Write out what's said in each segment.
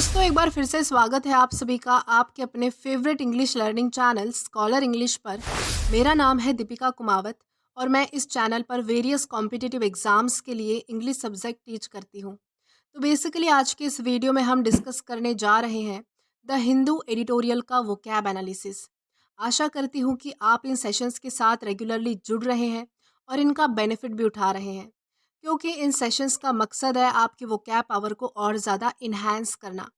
दोस्तों, एक बार फिर से स्वागत है आप सभी का आपके अपने favourite English learning channel scholar English पर। मेरा नाम है दीपिका कुमावत और मैं इस चैनल पर वेरियस कॉम्पिटिटिव एग्जाम्स के लिए इंग्लिश सब्जेक्ट टीच करती हूँ। तो बेसिकली आज के इस वीडियो में हम डिस्कस करने जा रहे हैं द हिंदू एडिटोरियल का वोकैब एनालिसिस। आशा करती हूँ कि आप इन सेशंस के साथ रेगुलरली जुड़ रहे हैं और इनका बेनिफिट भी उठा रहे हैं, क्योंकि इन सेशंस का मकसद है आपके वोकैब पावर को और ज़्यादा इन्हांस करना।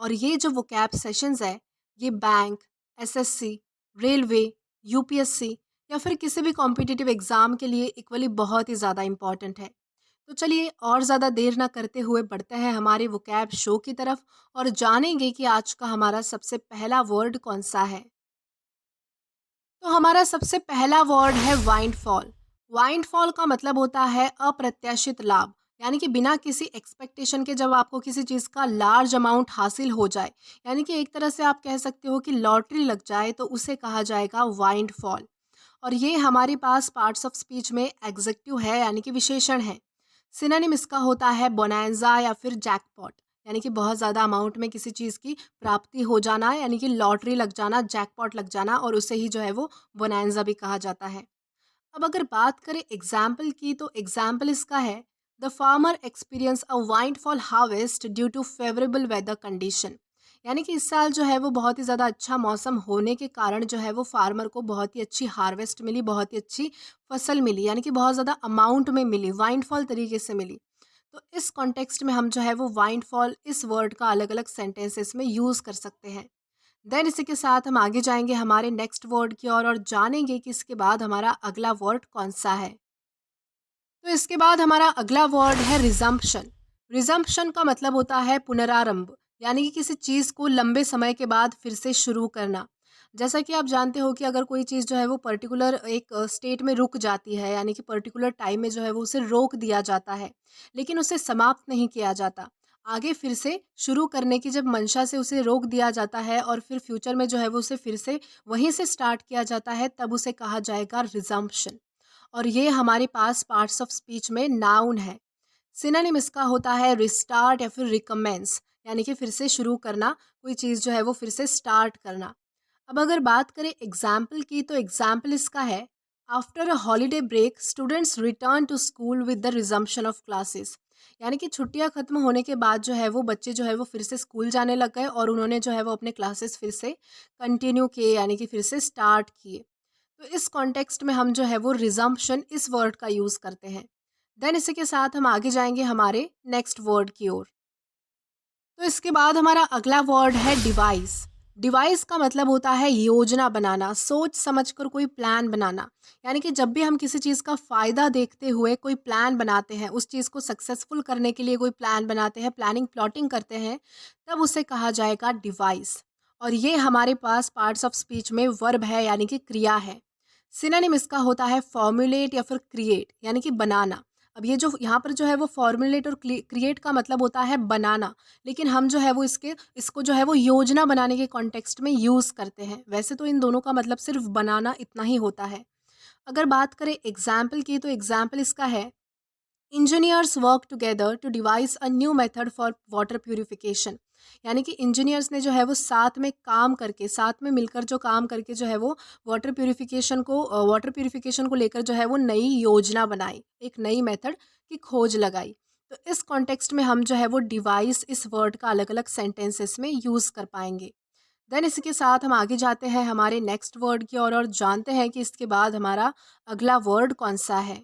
और ये जो वोकैब सेशंस है, ये बैंक, एसएससी, रेलवे, यूपीएससी या फिर किसी भी कॉम्पिटिटिव एग्ज़ाम के लिए इक्वली बहुत ही ज़्यादा इम्पॉर्टेंट है। तो चलिए और ज़्यादा देर ना करते हुए बढ़ते हैं हमारे वोकैब शो की तरफ और जानेंगे कि आज का हमारा सबसे पहला वर्ड कौन सा है। तो हमारा सबसे पहला वर्ड है वाइंडफॉल। वाइंडफॉल का मतलब होता है अप्रत्याशित लाभ, यानी कि बिना किसी एक्सपेक्टेशन के जब आपको किसी चीज़ का लार्ज अमाउंट हासिल हो जाए, यानी कि एक तरह से आप कह सकते हो कि लॉटरी लग जाए, तो उसे कहा जाएगा वाइंडफॉल। और ये हमारे पास पार्ट्स ऑफ स्पीच में एग्जेक्टिव है, यानी कि विशेषण है। सिनोनिम इसका होता है बोनांजा या फिर जैकपॉट, यानी कि बहुत ज़्यादा अमाउंट में किसी चीज़ की प्राप्ति हो जाना, यानी कि लॉटरी लग जाना, जैकपॉट लग जाना, और उसे ही जो है वो बोनांजा भी कहा जाता है। अब अगर बात करें एग्जाम्पल की, तो एग्जाम्पल इसका है the farmer experience a windfall harvest due to favourable weather condition. यानी कि इस साल जो है वो बहुत ही ज़्यादा अच्छा मौसम होने के कारण जो है वो फार्मर को बहुत ही अच्छी हार्वेस्ट मिली, बहुत ही अच्छी फसल मिली, यानी कि बहुत ज़्यादा अमाउंट में मिली, वाइंडफॉल तरीके से मिली। तो इस कॉन्टेक्स्ट में हम जो है वो वाइंडफॉल इस वर्ड का अलग अलग सेंटेंसेस में यूज़ कर सकते हैं। देन इसी के साथ हम आगे जाएंगे हमारे नेक्स्ट वर्ड की ओर और जानेंगे कि इसके बाद हमारा अगला वर्ड कौन सा है। तो इसके बाद हमारा अगला वर्ड है रिजम्पशन। रिजम्पशन का मतलब होता है पुनरारंभ, यानी कि किसी चीज़ को लंबे समय के बाद फिर से शुरू करना। जैसा कि आप जानते हो कि अगर कोई चीज़ जो है वो पर्टिकुलर एक स्टेट में रुक जाती है, यानी कि पर्टिकुलर टाइम में जो है वो उसे रोक दिया जाता है, लेकिन उसे समाप्त नहीं किया जाता। आगे फिर से शुरू करने की जब मंशा से उसे रोक दिया जाता है और फिर फ्यूचर में जो है वो उसे फिर से वहीं से स्टार्ट किया जाता है, तब उसे कहा जाएगा रिजम्पशन। और ये हमारे पास पार्ट्स ऑफ स्पीच में नाउन है। सिनोनिम इसका होता है रिस्टार्ट या फिर रिकमेंस, यानी कि फिर से शुरू करना, कोई चीज़ जो है वो फिर से स्टार्ट करना। अब अगर बात करें एग्जाम्पल की, तो एग्जाम्पल इसका है after a holiday break students return to school with the resumption of classes. यानी कि छुट्टियां खत्म होने के बाद जो है वो बच्चे जो है वो फिर से स्कूल जाने लग गए और उन्होंने जो है वो अपने क्लासेस फिर से कंटिन्यू किए, यानी कि फिर से स्टार्ट किए। तो इस कॉन्टेक्स्ट में हम जो है वो रिजम्पशन इस वर्ड का यूज़ करते हैं। देन इसी के साथ हम आगे जाएंगे हमारे नेक्स्ट वर्ड की ओर। तो इसके बाद हमारा अगला वर्ड है डिवाइस। डिवाइस का मतलब होता है योजना बनाना, सोच समझकर कोई प्लान बनाना। यानी कि जब भी हम किसी चीज़ का फ़ायदा देखते हुए कोई प्लान बनाते हैं, उस चीज़ को सक्सेसफुल करने के लिए कोई प्लान बनाते हैं, प्लानिंग प्लॉटिंग करते हैं, तब उसे कहा जाएगा डिवाइस। और ये हमारे पास पार्ट्स ऑफ स्पीच में वर्ब है, यानी कि क्रिया है। सिनोनिम इसका होता है फॉर्मुलेट या फिर क्रिएट, यानी कि बनाना। अब ये जो यहाँ पर जो है वो फॉर्मुलेट और क्रिएट का मतलब होता है बनाना, लेकिन हम जो है वो इसको जो है वो योजना बनाने के कॉन्टेक्स्ट में यूज़ करते हैं। वैसे तो इन दोनों का मतलब सिर्फ बनाना इतना ही होता है। अगर बात करें एग्जाम्पल की, तो एग्जाम्पल इसका है engineers work together to devise a new method for water purification. यानी कि इंजीनियर्स ने जो है वो साथ में काम करके, साथ में मिलकर जो काम करके जो है वो वाटर प्यूरिफिकेशन को लेकर जो है वो नई योजना बनाई, एक नई मेथड की खोज लगाई। तो इस कॉन्टेक्स्ट में हम जो है वो डिवाइस इस वर्ड का अलग अलग सेंटेंसेस में यूज़ कर पाएंगे। देन इसी के साथ हम आगे जाते हैं हमारे नेक्स्ट वर्ड की ओर और जानते हैं कि इसके बाद हमारा अगला वर्ड कौन सा है।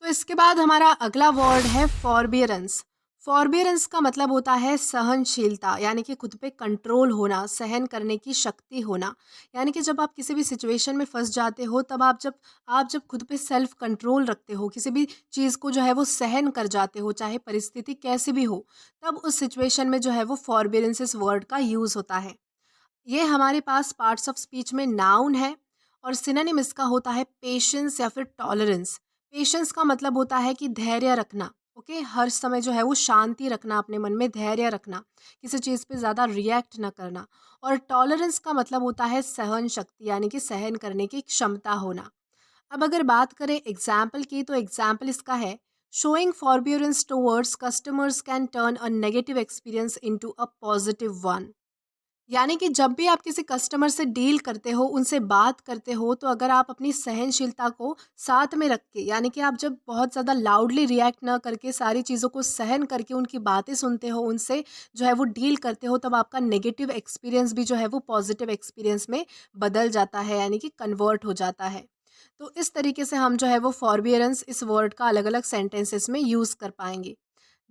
तो इसके बाद हमारा अगला वर्ड है फॉरबियरेंस। फॉरबियरेंस का मतलब होता है सहनशीलता, यानी कि खुद पे कंट्रोल होना, सहन करने की शक्ति होना। यानी कि जब आप किसी भी सिचुएशन में फंस जाते हो, तब आप जब खुद पे सेल्फ कंट्रोल रखते हो, किसी भी चीज़ को जो है वो सहन कर जाते हो, चाहे परिस्थिति कैसी भी हो, तब उस सिचुएशन में जो है वो फॉरबियरेंस इस वर्ड का यूज़ होता है। ये हमारे पास पार्ट्स ऑफ स्पीच में नाउन है और सिनोनिम इसका होता है पेशेंस या फिर टॉलरेंस। पेशेंस का मतलब होता है कि धैर्य रखना, ओके, हर समय जो है वो शांति रखना, अपने मन में धैर्य रखना, किसी चीज़ पे ज़्यादा रिएक्ट ना करना। और टॉलरेंस का मतलब होता है सहन शक्ति, यानी कि सहन करने की क्षमता होना। अब अगर बात करें एग्जाम्पल की, तो एग्जाम्पल इसका है Showing forbearance towards customers can turn a negative experience into a positive one. यानी कि जब भी आप किसी कस्टमर से डील करते हो, उनसे बात करते हो, तो अगर आप अपनी सहनशीलता को साथ में रख के, यानी कि आप जब बहुत ज़्यादा लाउडली रिएक्ट ना करके सारी चीज़ों को सहन करके उनकी बातें सुनते हो, उनसे जो है वो डील करते हो, तब आपका नेगेटिव एक्सपीरियंस भी जो है वो पॉजिटिव एक्सपीरियंस में बदल जाता है, यानी कि कन्वर्ट हो जाता है। तो इस तरीके से हम जो है वो फॉरबियरेंस इस वर्ड का अलग अलग सेंटेंसेस में यूज़ कर पाएंगे।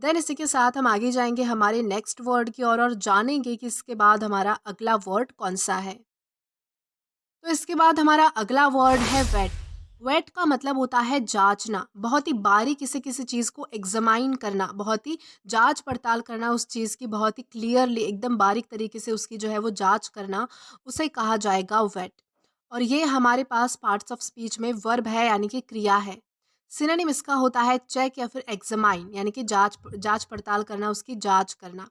देन इसी के साथ हम आगे जाएंगे हमारे नेक्स्ट वर्ड की ओर और जानेंगे कि इसके बाद हमारा अगला वर्ड कौन सा है। तो इसके बाद हमारा अगला वर्ड है वेट। वेट का मतलब होता है जांचना, बहुत ही बारीकी से किसी चीज़ को एग्जामाइन करना, बहुत ही जांच पड़ताल करना उस चीज़ की, बहुत ही क्लियरली एकदम बारीक तरीके से उसकी जो है वो जांच करना, उसे कहा जाएगा वेट। और ये हमारे पास पार्ट्स ऑफ स्पीच में वर्ब है, यानी कि क्रिया है। सिनोनिम इसका होता है चेक या फिर एग्जामाइन, यानी कि जांच जांच पड़ताल करना, उसकी जांच करना।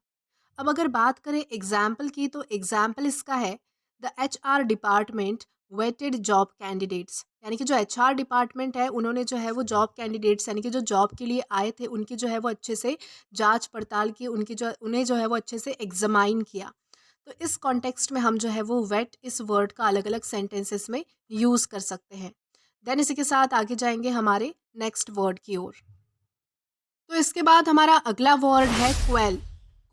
अब अगर बात करें एग्जाम्पल की, तो एग्जाम्पल इसका है the HR department vetted job candidates, यानी कि जो HR डिपार्टमेंट है, उन्होंने जो है वो जॉब कैंडिडेट्स, यानी कि जो जॉब के लिए आए थे, उनकी जो है वो अच्छे से जांच पड़ताल की, उनकी जो उन्हें जो है वो अच्छे से एग्जामाइन किया। तो इस कॉन्टेक्स्ट में हम जो है वो वेट इस वर्ड का अलग अलग सेंटेंसेस में यूज़ कर सकते हैं। देन इसी के साथ आगे जाएंगे हमारे नेक्स्ट वर्ड की ओर। तो इसके बाद हमारा अगला वर्ड है क्वेल।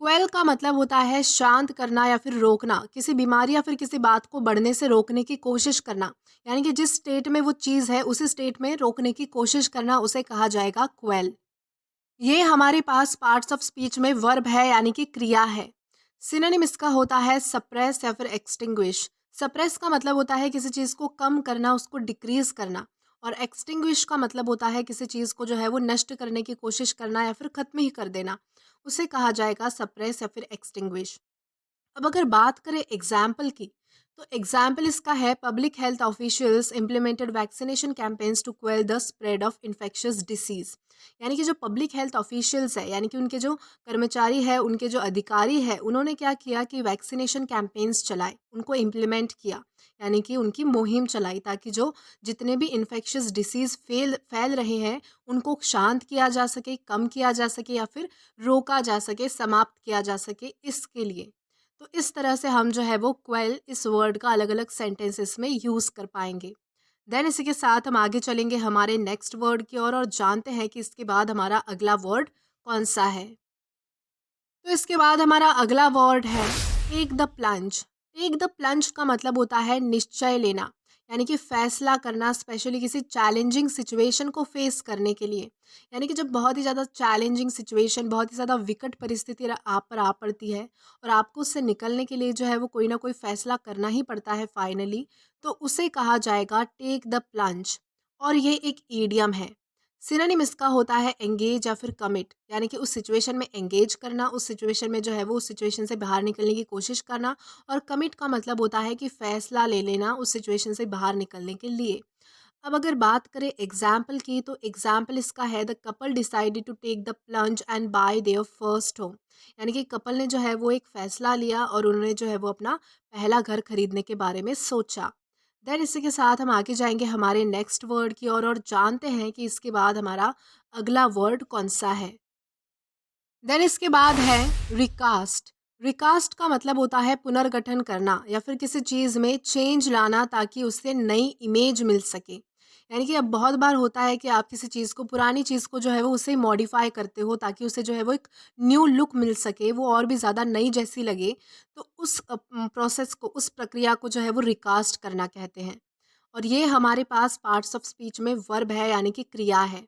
क्वेल का मतलब होता है शांत करना या फिर रोकना, किसी बीमारी या फिर किसी बात को बढ़ने से रोकने की कोशिश करना, यानी कि जिस स्टेट में वो चीज़ है उसी स्टेट में रोकने की कोशिश करना, उसे कहा जाएगा क्वेल। ये हमारे पास पार्ट्स ऑफ स्पीच में वर्ब है, यानी कि क्रिया है। सिनोनिम इसका होता है सप्रेस या फिर एक्सटिंग्विश। सप्रेस का मतलब होता है किसी चीज़ को कम करना, उसको डिक्रीज करना। और एक्सटिंग्विश का मतलब होता है किसी चीज़ को जो है वो नष्ट करने की कोशिश करना या फिर ख़त्म ही कर देना, उसे कहा जाएगा सप्रेस या फिर एक्सटिंग्विश। अब अगर बात करें एग्जाम्पल की, तो एग्जाम्पल इसका है public health officials implemented vaccination campaigns to quell the spread of infectious disease. यानी कि जो पब्लिक हेल्थ ऑफिशियल्स है, यानी कि उनके जो कर्मचारी है, उनके जो अधिकारी है, उन्होंने क्या किया कि वैक्सीनेशन कैंपेन्स चलाए, उनको इम्प्लीमेंट किया, यानी कि उनकी मुहिम चलाई, ताकि जो जितने भी इन्फेक्शियस डिसीज़ फैल रहे हैं, उनको शांत किया जा सके, कम किया जा सके या फिर रोका जा सके, समाप्त किया जा सके, इसके लिए। तो इस तरह से हम जो है वो क्वेल इस वर्ड का अलग अलग सेंटेंसेस में यूज़ कर पाएंगे। देन इसी के साथ हम आगे चलेंगे हमारे नेक्स्ट वर्ड की ओर और जानते हैं कि इसके बाद हमारा अगला वर्ड कौन सा है। तो इसके बाद हमारा अगला वर्ड है take the plunge. Take the plunge का मतलब होता है निश्चय लेना, यानी कि फैसला करना, स्पेशली किसी चैलेंजिंग सिचुएशन को फेस करने के लिए। यानी कि जब बहुत ही ज़्यादा चैलेंजिंग सिचुएशन, बहुत ही ज़्यादा विकट परिस्थिति आप पर आ पड़ती है और आपको उससे निकलने के लिए जो है वो कोई ना कोई फैसला करना ही पड़ता है फाइनली, तो उसे कहा जाएगा टेक द प्लंज। और ये एक ईडियम है। सिनोनिम इसका होता है एंगेज या फिर कमिट, यानी कि उस सिचुएशन में एंगेज करना, उस सिचुएशन में जो है वो उस सिचुएशन से बाहर निकलने की कोशिश करना। और कमिट का मतलब होता है कि फैसला ले लेना उस सिचुएशन से बाहर निकलने के लिए। अब अगर बात करें एग्जाम्पल की, तो एग्जाम्पल इसका है the couple decided to take the plunge and buy their first home. यानी कि कपल ने जो है वो एक फैसला लिया और उन्होंने जो है वो अपना पहला घर खरीदने के बारे में सोचा। देन इसी के साथ हम आगे जाएंगे हमारे नेक्स्ट वर्ड की ओर और जानते हैं कि इसके बाद हमारा अगला वर्ड कौन सा है। देन इसके बाद है रिकास्ट। रिकास्ट का मतलब होता है पुनर्गठन करना या फिर किसी चीज़ में चेंज लाना, ताकि उससे नई इमेज मिल सके। यानी कि अब बहुत बार होता है कि आप किसी चीज़ को, पुरानी चीज़ को जो है वो उसे मॉडिफाई करते हो, ताकि उसे जो है वो एक न्यू लुक मिल सके, वो और भी ज़्यादा नई जैसी लगे। तो उस प्रोसेस को, उस प्रक्रिया को जो है वो रिकास्ट करना कहते हैं। और ये हमारे पास पार्ट्स ऑफ स्पीच में वर्ब है, यानी कि क्रिया है।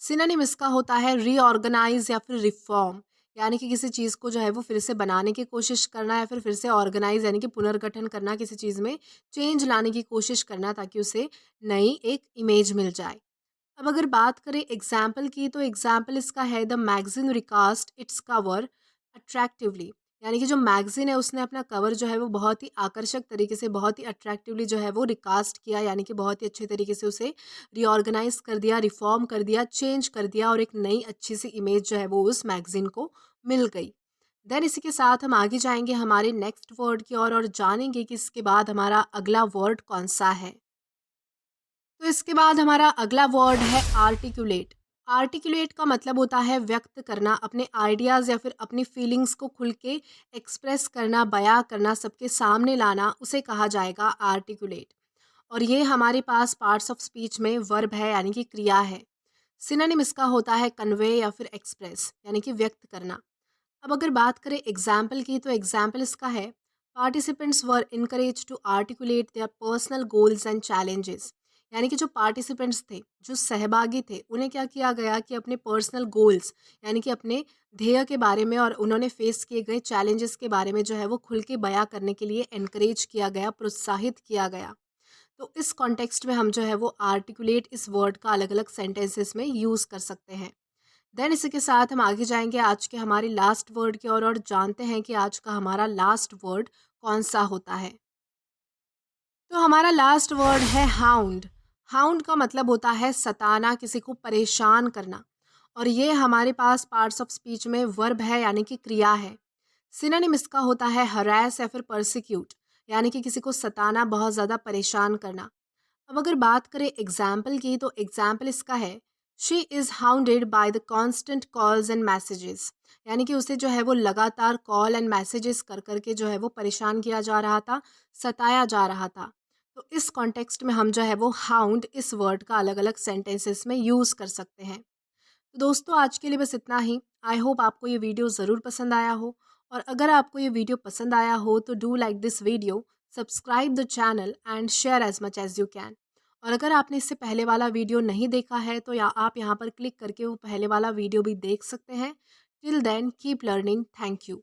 सिनोनिम इसका होता है रीऑर्गेनाइज या फिर रिफॉर्म, यानी कि किसी चीज़ को जो है वो फिर से बनाने की कोशिश करना या फिर से ऑर्गेनाइज, यानी कि पुनर्गठन करना, किसी चीज़ में चेंज लाने की कोशिश करना, ताकि उसे नई एक इमेज मिल जाए। अब अगर बात करें एग्जाम्पल की, तो एग्जाम्पल इसका है the magazine recast its cover attractively. यानी कि जो मैगजीन है उसने अपना कवर जो है वो बहुत ही आकर्षक तरीके से, बहुत ही अट्रैक्टिवली जो है वो रिकास्ट किया, यानी कि बहुत ही अच्छे तरीके से उसे रीऑर्गेनाइज कर दिया, रिफॉर्म कर दिया, चेंज कर दिया, और एक नई अच्छी सी इमेज जो है वो उस मैगजीन को मिल गई। देन इसी के साथ हम आगे जाएंगे हमारे नेक्स्ट वर्ड की ओर और जानेंगे कि इसके बाद हमारा अगला वर्ड कौन सा है। तो इसके बाद हमारा अगला वर्ड है आर्टिकुलेट। आर्टिकुलेट का मतलब होता है व्यक्त करना, अपने आइडियाज़ या फिर अपनी फीलिंग्स को खुल के एक्सप्रेस करना, बयां करना, सबके सामने लाना, उसे कहा जाएगा आर्टिकुलेट। और ये हमारे पास पार्ट्स ऑफ स्पीच में वर्ब है यानी कि क्रिया है। सिनोनिम इसका होता है कन्वे या फिर एक्सप्रेस यानी कि व्यक्त करना। अब अगर बात करें एग्जाम्पल की तो एग्जाम्पल इसका है participants were encourage to articulate their personal goals and challenges. यानी कि जो पार्टिसिपेंट्स थे, जो सहभागी थे, उन्हें क्या किया गया कि अपने पर्सनल गोल्स यानी कि अपने ध्येय के बारे में और उन्होंने फेस किए गए चैलेंजेस के बारे में जो है वो खुल के बयां करने के लिए एनकरेज किया गया, प्रोत्साहित किया गया। तो इस कॉन्टेक्स्ट में हम जो है वो आर्टिकुलेट इस वर्ड का अलग अलग सेंटेंसेस में यूज़ कर सकते हैं। देन इसी के साथ हम आगे जाएंगे आज के हमारे लास्ट वर्ड की ओर और जानते हैं कि आज का हमारा लास्ट वर्ड कौन सा होता है। तो हमारा लास्ट वर्ड है हाउंड। हाउंड का मतलब होता है सताना, किसी को परेशान करना। और ये हमारे पास पार्ट्स ऑफ स्पीच में वर्ब है यानी कि क्रिया है। सिनोनिम इसका होता है हरास या फिर परसिक्यूट, यानी कि किसी को सताना, बहुत ज़्यादा परेशान करना। अब अगर बात करें एग्जाम्पल की तो एग्जाम्पल इसका है she is hounded by the constant calls and messages. यानी कि उसे जो है वो लगातार कॉल एंड मैसेजेस कर करके जो है वो परेशान किया जा रहा था, सताया जा रहा था। तो इस कॉन्टेक्स्ट में हम जो है वो हाउंड इस वर्ड का अलग अलग सेंटेंसेस में यूज़ कर सकते हैं। तो दोस्तों आज के लिए बस इतना ही। आई होप आपको ये वीडियो ज़रूर पसंद आया हो। और अगर आपको ये वीडियो पसंद आया हो तो do like this video, subscribe the channel and share as much as you can. और अगर आपने इससे पहले वाला वीडियो नहीं देखा है तो या आप यहाँ पर क्लिक करके वो पहले वाला वीडियो भी देख सकते हैं। Till then keep learning. Thank you.